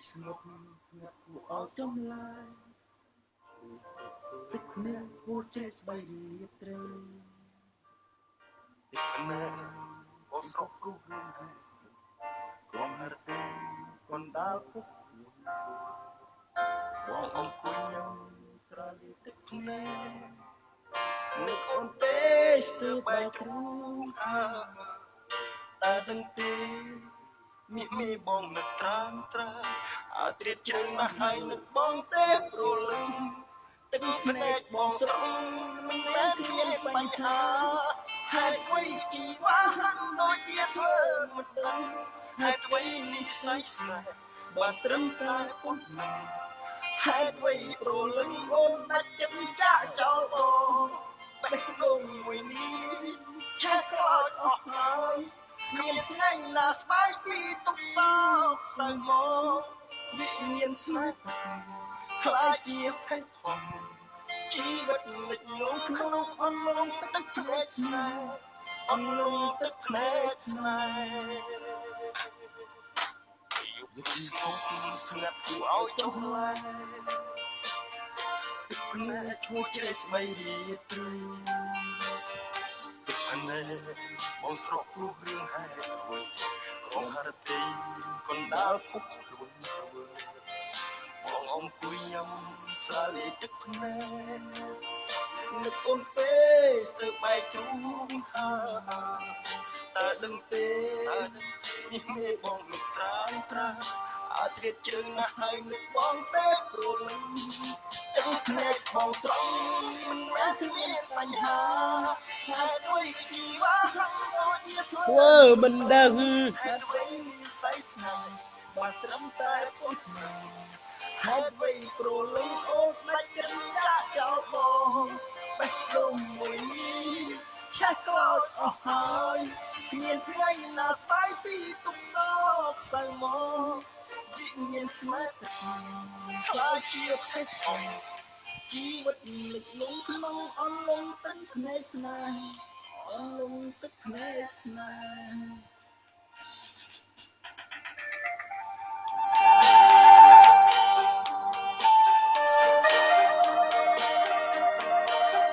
ស្ងប់ស្ងាត់គួរឲ្យចំឡាយទឹកភ្នែកហួចជ្រេះស្បៃរាត្រីទឹកភ្នែកអូស្រកគូរឿងហើយកងហរទេកណ្ដាលពុកបងអង្គុយញ៉ាំស្រលីទឹកភ្នែកនឹកអូនទេស្ទើរបែកទ្រូងអើតែដឹងទេមាសមេបងនឹកត្រាំត្រាអត់ត្រៀតជ្រៅណាស់ហើយនឹកបងទេព្រលឹងទឹកភ្នែកបងស្រង់មិនមែនគ្មានបញ្ហាហេតុអ្វីជីវាហាក់ដូចជាធ្វើមិនដឹងហេតុអ្វីនិស្ស័យស្នេហ៍បានត្រឹមតែពុតមិនហេតុអ្វីព្រលឹងអូនដាច់ចិត្តចាក់ចោលអូនបេះដូងមួយនេះឆេះខ្លោចអស់ហើយគ្មានថ្ងៃណាស្បាយពីទុកសោកសៅមកវិញ្ញាណស្នេហ៍ខ្លាចជាភ័យផងជីវិតលិចលង់ក្នុងអន្លង់ទឹកភ្នែកស្នេហ៍អន្លង់ទឹកភ្នែកស្នេហ៍យុគស្ងប់ស្ងាត់គួរឲ្យចុះឡាយទឹកភ្នែកឈួរជ្រេះស្បៃរាត្រីទឹកភ្នែកបងស្រកព្រោះរឿងហេតុអ្វីក្រុងហរតីកណ្ដាលភពខ្លួនធ្វើបងអង្គុយញ៉ាំសាលីទឹកភ្នែកនឹកអូនពេស្ទើរបែកទ្រូងហើតើដឹងទេនេះមេបងនឹកត្រាំត្រាអត់ត្រៀតជ្រៅណាស់ហើយនឹកបងទេព្រលឹងទឹកភ្នែកបងស្រង់មិនមែនគ្មានបញ្ហាហេតុអ្វីជីវាហាក់ដូចជាធ្វើមិនដឹងហេតុអ្វីនិស្ស័យស្នេហ៍បានត្រឹមតែពុតមិនហេតុអ្វីព្រលឹងអូនដាច់ចិត្តចាក់ចោលបងបេះដូងមួយនេះឆេះខ្លោចអស់ហើយគ្មានថ្ងៃណាស្បាយពីទុកសោកសៅមកវិញ្ញាណស្នេហ៍ខ្លាចជាភេទផងជីវិតលិចលង់ក្នុងអន្លង់ទឹកភ្នែកស្នេហ៍អន្លង់ទឹកភ្នែកស្នេហ៍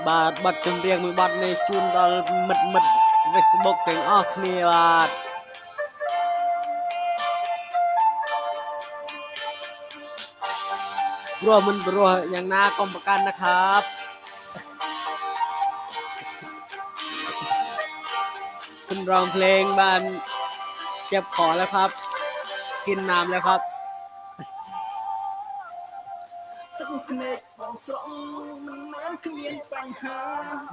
បាទប័ណ្ណចម្រៀងមួយប័ណ្ណនេះជូនដល់មិត្ត Facebook ទាំងអស់គ្នាបាទព្រោះមិនព្រោះយ៉ាងណាកុំប្រកាន់นะครับคุณร้องเพลงบ้านเจ็บคอแล้วครับกินน้ำแล้วครับទឹកភ្នែកបងស្រង់មិនមែនគ្មានបញ្ហា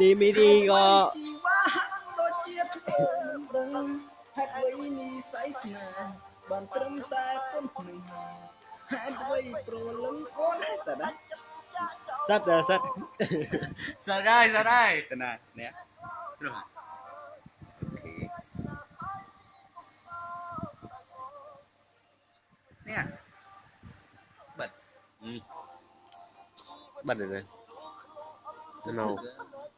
ดีไม่ดีก็ជីវាហាក់ដូចជាធ្វើមិនដឹងហេតុអ្វីនិស្ស័យស្នេហ៍បានត្រឹមតែប៉ុនភ្នែកហេតុអ្វីព្រលឹងអូនសត្វណាសត្វសត្វសត្វហើយតណានេះព្រោះអូខេនេះបិទបិទเลย No